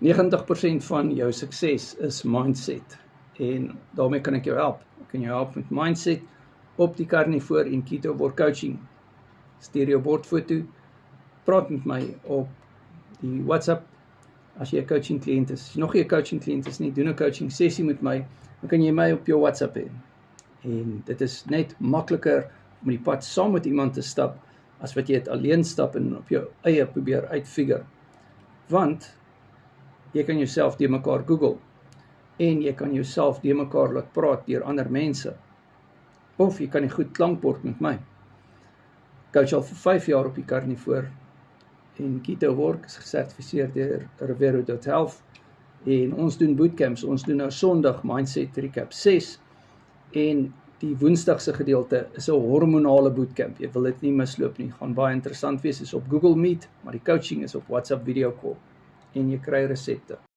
90% van jou sukses is mindset en daarmee kan ek jou help. Ek kan jou help met mindset op die Carnivore en Keto coaching. Stuur jou bordfoto, praat met my op die WhatsApp as jy 'n coaching kliënt is. As jy nog nie 'n coaching kliënt is nie, doen 'n coaching sessie met my, dan kan jy my op jou WhatsApp hê. En dit is net makliker om die pad saam met iemand te stap as wat jy dit alleen stap en op jou eie probeer uitfigure. Want jy kan jouself deur mekaar Google en jy kan jouself deur mekaar laat praat deur ander mense. Of jy kan nie goed klankbord met my. Coach al vir 5 jaar op die Carnivore en Keto Work is gesertifiseer deur Rivero.health en ons doen bootcamps. Ons doen nou Sondag Mindset Recap 6 en die Woensdagse gedeelte is 'n hormonale bootcamp. Jy wil dit nie misloop nie. Gaan baie interessant wees. Is op Google Meet, maar die coaching is op WhatsApp video call en jy kry resepte.